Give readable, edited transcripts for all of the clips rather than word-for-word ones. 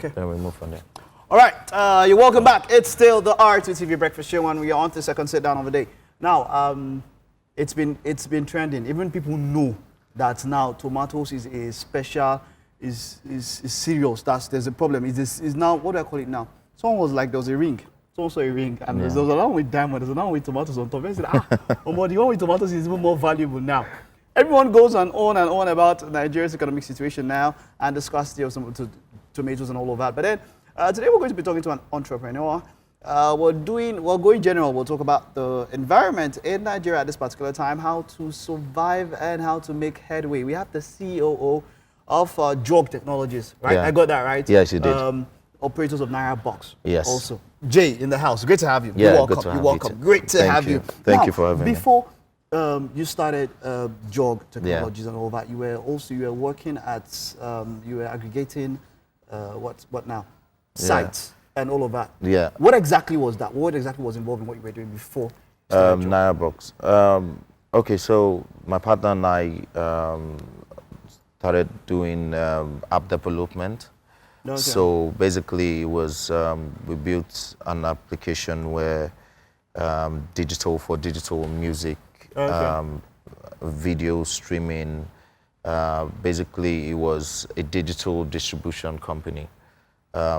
Okay. Then we move from there. All right, you're welcome back. It's still the R2TV Breakfast Show, and we are on to the second sit down of the day. Now, it's been trending. Even people know that now tomatoes is a special, is serious. There's a problem. Is now, what do I call it now? Someone was like, there was a ring. Someone saw a ring, and there was another one with diamond. There's another one with tomatoes on top. I said, the one with tomatoes is even more valuable now. Everyone goes on and on about Nigeria's economic situation now and the scarcity of some tomatoes and all of that. But then today we're going to be talking to an entrepreneur. We're going general. We'll talk about the environment in Nigeria at this particular time, how to survive and how to make headway. We have the C.O.O. of Drug Technologies, right? Yeah. I got that right? Yes, you did. Operators of NAIRA BOX. Yes. Also. Jay in the house. Great to have you. Yeah, You're welcome. good to have You're welcome. you. Great to have you. Thank you for having me. Before you started Drug Technologies and all that, you were working at you were aggregating what now? Sites and all of that. Yeah. What exactly was that? What exactly was involved in what you were doing before? NairaBox. Okay, so my partner and I started doing app development. Okay. So basically, it was we built an application where digital music, video streaming. Basically, it was a digital distribution company.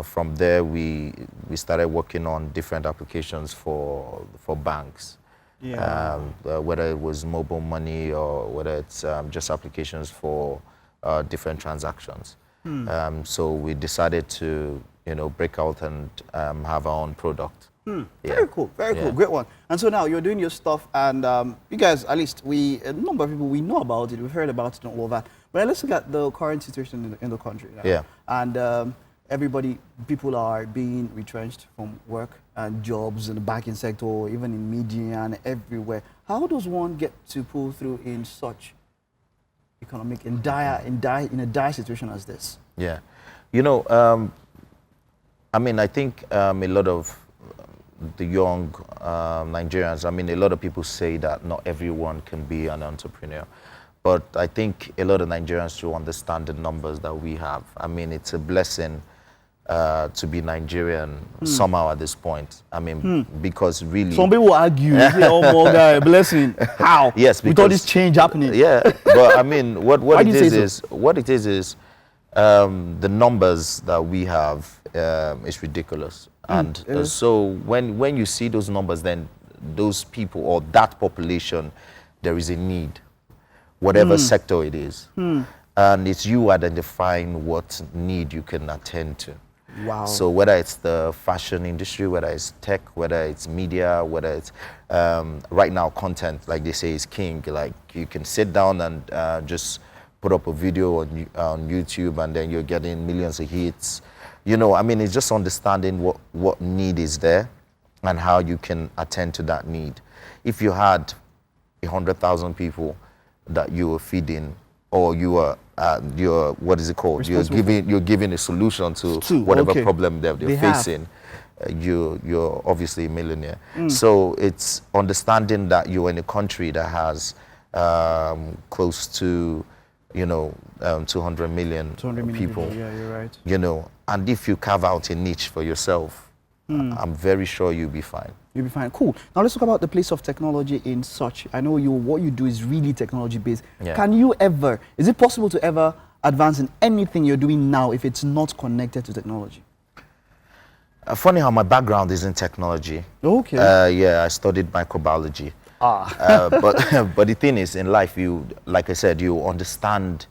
From there, we started working on different applications for banks. Yeah. Whether it was mobile money or whether it's just applications for different transactions. So we decided to, break out and have our own product. Yeah. Very cool, great one. And so now you're doing your stuff, and you guys, at least a number of people, we know about it, we've heard about it and all that. But let's look at the current situation in the country now. Yeah. And people are being retrenched from work and jobs in the banking sector, even in media and everywhere. How does one get to pull through in such economic in a dire situation as this? Yeah, I think a lot of the young Nigerians, a lot of people say that not everyone can be an entrepreneur, but I think a lot of Nigerians should understand the numbers that we have. It's a blessing to be Nigerian somehow at this point. Because really, some people argue, oh my God, blessing. How? Yes, because, with all this change happening. Yeah, but what it is the numbers that we have is ridiculous. And so when you see those numbers, then those people or that population, there is a need, whatever sector it is. And it's you identifying what need you can attend to. Wow. So whether it's the fashion industry, whether it's tech, whether it's media, whether it's right now content, like they say, is king. Like you can sit down and just put up a video on YouTube, and then you're getting millions of hits. It's just understanding what need is there and how you can attend to that need. If you had 100,000 people that you were feeding, or you're what is it called? You're giving a solution to whatever problem they're facing. You're obviously a millionaire. So it's understanding that you're in a country that has close to 200 million people. Yeah, you're right. And if you carve out a niche for yourself, I'm very sure you'll be fine. You'll be fine. Cool. Now let's talk about the place of technology in such. I know what you do is really technology based. Yeah. Is it possible to ever advance in anything you're doing now if it's not connected to technology? Funny how my background is in technology. Okay. I studied microbiology. But the thing is, in life, like I said, you understand,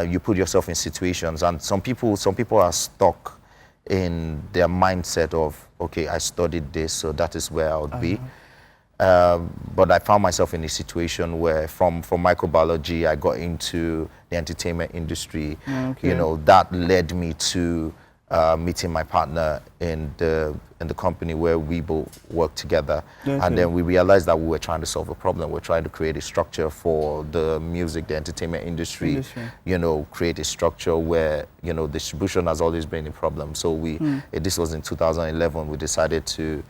you put yourself in situations, and some people are stuck in their mindset of, okay, I studied this, so that is where I would be. But I found myself in a situation where from microbiology, I got into the entertainment industry. Okay. That led me to meeting my partner in the company where we both work together. Okay. And then we realized that we were trying to solve a problem. We're trying to create a structure for the music, the entertainment industry. Create a structure where, distribution has always been a problem. So this was in 2011, we decided to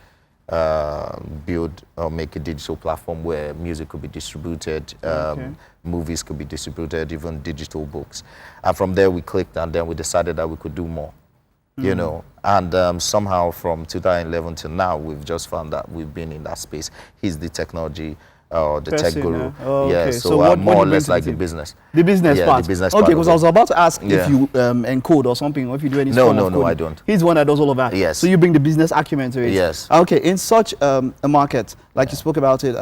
build or make a digital platform where music could be distributed, movies could be distributed, even digital books. And from there we clicked, and then we decided that we could do more. you know. And somehow from 2011 to now, we've just found that we've been in that space. He's the technology the tech guru. Oh, yeah, okay. so, what more do or you less bring like to the business. The business part. The business okay, part because I was about to ask if you encode or something, or if you do any form of coding. No, I don't. He's the one that does all of that. Yes. So you bring the business acumen to it. Yes. Okay, in such a market, like you spoke about it,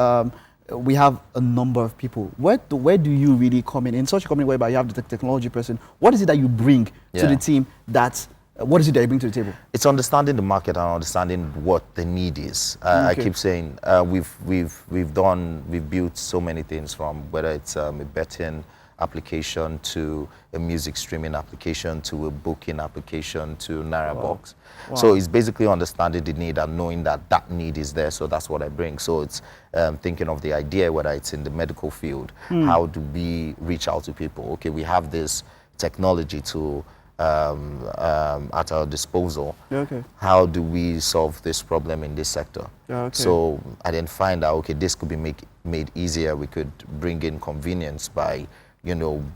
we have a number of people. Where do you really come in? In such a company whereby you have the technology person, what is it that you bring to the team that what is it that you bring to the table? It's understanding the market and understanding what the need is. I keep saying we've built so many things, from whether it's a betting application to a music streaming application to a booking application to NairaBox. Wow. So it's basically understanding the need and knowing that that need is there. So that's what I bring. So it's thinking of the idea, whether it's in the medical field, how do we reach out to people? Okay, we have this technology to at our disposal. Okay. How do we solve this problem in this sector? Okay. So I then find out, okay, this could be made easier. We could bring in convenience by,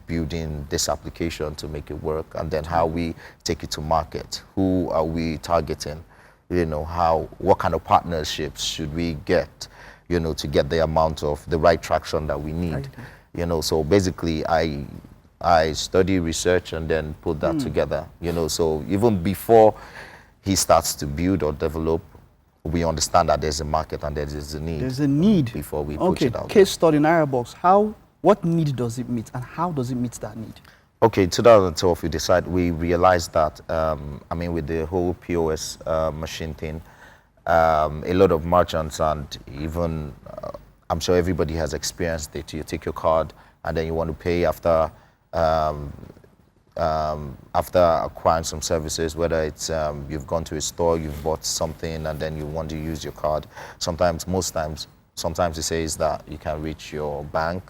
building this application to make it work, and then how we take it to market. Who are we targeting? What kind of partnerships should we get, to get the amount of the right traction that we need. Okay. So basically I study, research, and then put that together. So even before he starts to build or develop, we understand that there's a market and there's a need. There's a need before we push it out. Okay, case study NairaBox. What need does it meet, and how does it meet that need? Okay, 2012 we realized that with the whole POS machine thing, a lot of merchants, and even I'm sure everybody has experienced it. You take your card and then you want to pay after acquiring some services, whether it's you've gone to a store, you've bought something, and then you want to use your card. Sometimes it says that you can reach your bank,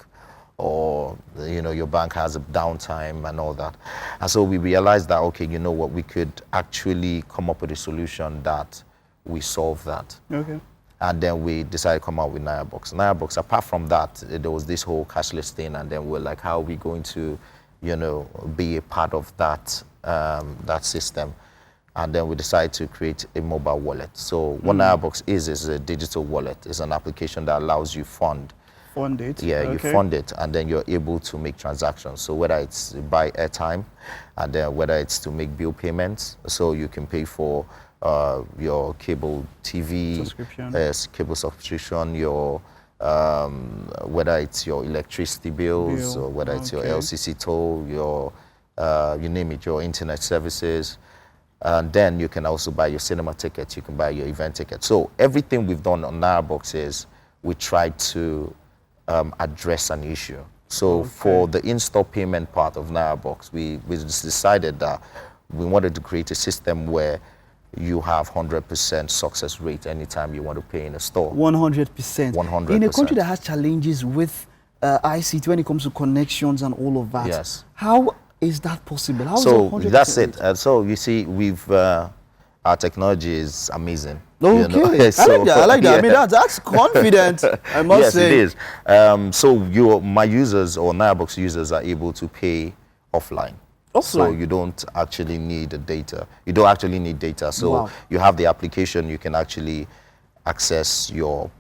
or your bank has a downtime and all that. And so we realized that, okay, we could actually come up with a solution that we solve that. Okay. And then we decided to come out with NairaBox. NairaBox, apart from that, there was this whole cashless thing, and then we're like, how are we going to, be a part of that that system? And then we decided to create a mobile wallet. So what NairaBox is a digital wallet. It's an application that allows you fund it. Yeah, okay. You fund it, and then you're able to make transactions. So whether it's buy airtime, and then whether it's to make bill payments, so you can pay for your cable TV subscription, cable subscription, your whether it's your electricity bills, or whether it's your LCC toll, your you name it, your internet services. And then you can also buy your cinema tickets, you can buy your event tickets. So everything we've done on NairaBox is we try to address an issue. So for the in-store payment part of NairaBox, we decided that we wanted to create a system where you have 100% success rate anytime you want to pay in a store. 100%. 100%. In a country that has challenges with ICT when it comes to connections and all of that, yes. How is that possible? How so is that's it. So you see, our technology is amazing. Okay, so, I like that. Yeah. I mean, that's confident, I must say. Yes, it is. So my users or NairaBox users are able to pay offline. So you don't actually need the data. You don't actually need data. So you have the application. You can actually access your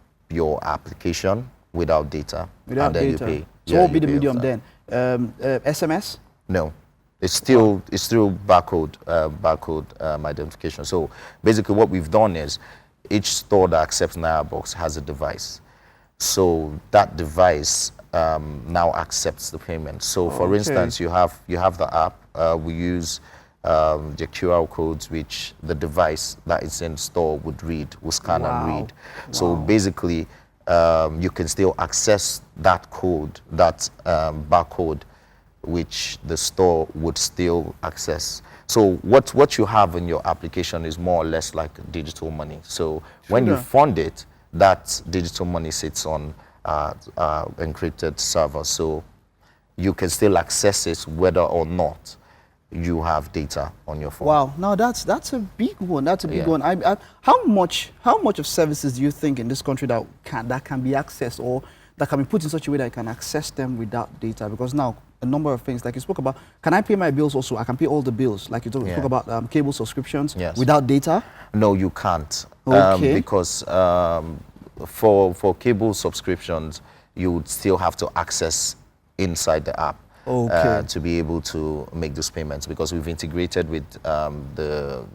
application without data. Without data. You pay. So what will be the medium then? SMS? No. It's still barcode identification. So basically what we've done is each store that accepts NairaBox has a device. So that device now accepts the payment. So for instance, you have the app. We use the QR codes which the device that is in store would read, will scan and read. So basically you can still access that code, that barcode, which the store would still access. So what you have in your application is more or less like digital money. So when you fund it, that digital money sits on encrypted server, so you can still access it whether or not you have data on your phone. Wow, now that's a big one. That's a big one. How much of services do you think in this country that can be accessed, or that can be put in such a way that you can access them without data? Because now a number of things. Like you spoke about, can I pay my bills also? I can pay all the bills. Like you spoke about cable subscriptions without data? No, you can't. Okay. Because for cable subscriptions, you would still have to access inside the app. Okay. To be able to make those payments, because we've integrated with the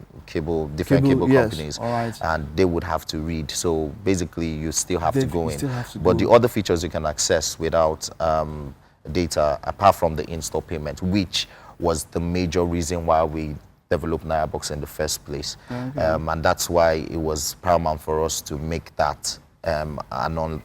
different cable companies, and they would have to read. So basically, you still have to go in. But the other features you can access without data, apart from the in-store payment, which was the major reason why we developed NairaBox in the first place. And that's why it was paramount for us to make that an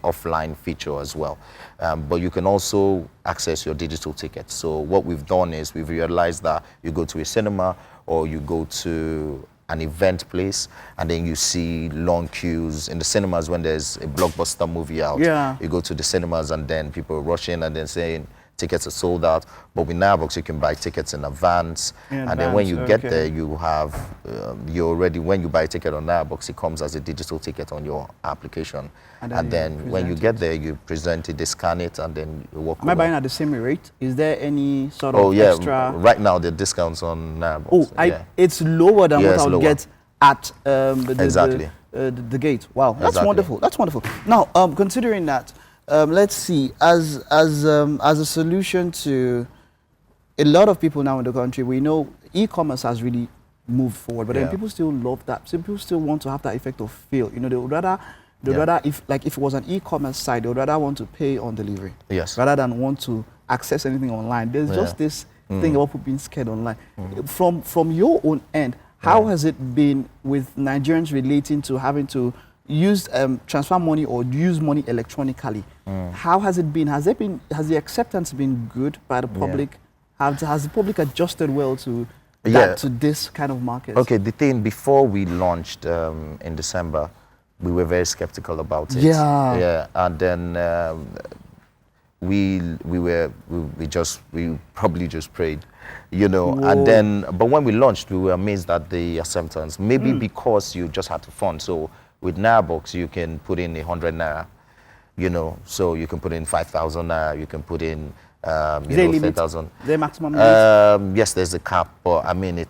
offline feature as well. But you can also access your digital tickets. So what we've done is we've realized that you go to a cinema or you go to an event place and then you see long queues in the cinemas when there's a blockbuster movie out. You go to the cinemas and then people rush in and then saying tickets are sold out. But with NairaBox, you can buy tickets in advance. And then when you get there, you have, when you buy a ticket on NairaBox, it comes as a digital ticket on your application. And then when you get there, you present it, they scan it, and then you walk away. Am I buying at the same rate? Is there any sort of extra? Right now, the discounts on NairaBox. It's lower than what I would get at exactly. The gate. Wow, that's wonderful. That's wonderful. Now, considering that, let's see, as a solution to a lot of people now in the country, we know e-commerce has really moved forward, but then people still love that. So people still want to have that effect of feel. You know, they would rather, if it was an e-commerce site, they would rather want to pay on delivery, rather than want to access anything online. There's just this thing about people being scared online. From your own end, how has it been with Nigerians relating to having to use transfer money or use money electronically? How has it been? Has the acceptance been good by the public? Has the public adjusted well to to this kind of market? Okay, the thing, before we launched in December, we were very skeptical about it. And then we probably just prayed, you know. And then, but when we launched, we were amazed at the acceptance. Maybe because you just had to fund. So with NairaBox, you can put in 100 Naira, you know, so you can put in 5,000 Naira, you can put in, 10,000. The maximum limit? Yes, there's a cap, but I mean,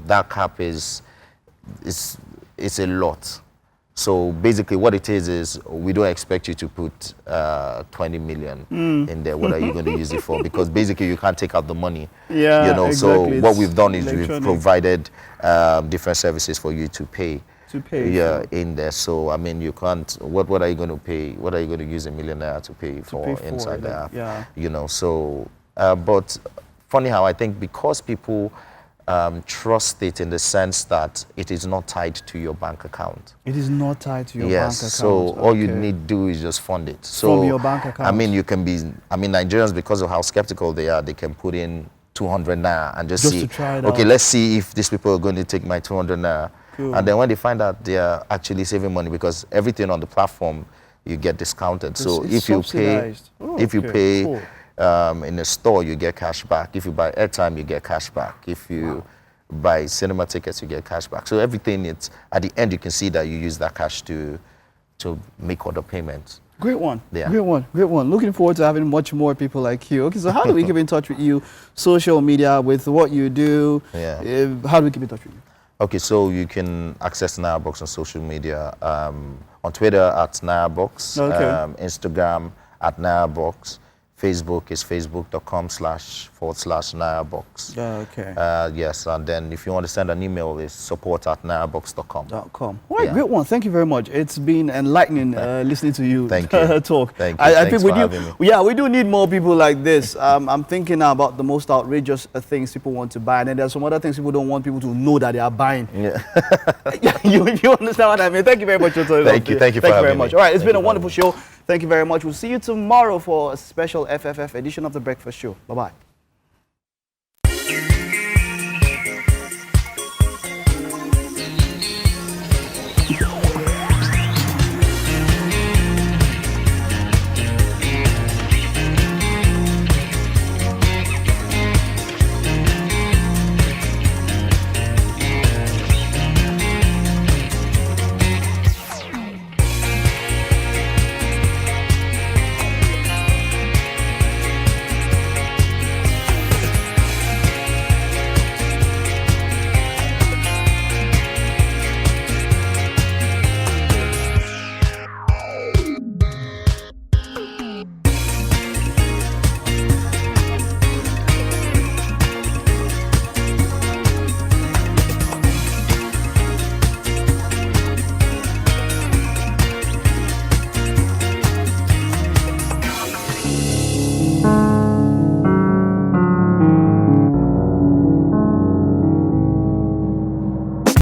that cap is a lot. So basically what it is we don't expect you to put 20 million in there. What are you going to use it for? Because basically you can't take out the money. You know, exactly. So what we've done is we've provided different services for you to pay. In there. So I mean, you can't. What are you going to pay? What are you going to use $1 million to pay for inside the app? You know. So, but funny how I think because people trust it in the sense that it is not tied to your bank account. It is not tied to your bank account. So all you need to do is just fund it. So from your bank account. I mean, Nigerians, because of how skeptical they are, they can put in 200 Naira and just see. Okay, let's see if these people are going to take my 200 Naira. And then when they find out they are actually saving money, because everything on the platform you get discounted. So if you pay, in a store, you get cash back. If you buy airtime, you get cash back. If you buy cinema tickets, you get cash back. So everything, it's at the end you can see that you use that cash to make other payments. Great one. Great one. Looking forward to having much more people like you. Okay, so how do we keep in touch with you? Social media, with what you do. How do we keep in touch with you? Okay, so you can access NairaBox on social media, on Twitter at NairaBox, Instagram at NairaBox, Facebook is facebook.com//NairaBox. Yes, and then if you want to send an email, it's support@nairabox.com. All right, great one. Thank you very much. It's been enlightening listening to you talk. Thank you. I think we do need more people like this. I'm thinking now about the most outrageous things people want to buy, and then there's some other things people don't want people to know that they are buying. You understand what I mean? Thank you very much for talking. Thank you for having me. All right, it's been a wonderful show. Thank you very much. We'll see you tomorrow for a special FFF edition of The Breakfast Show. Bye-bye.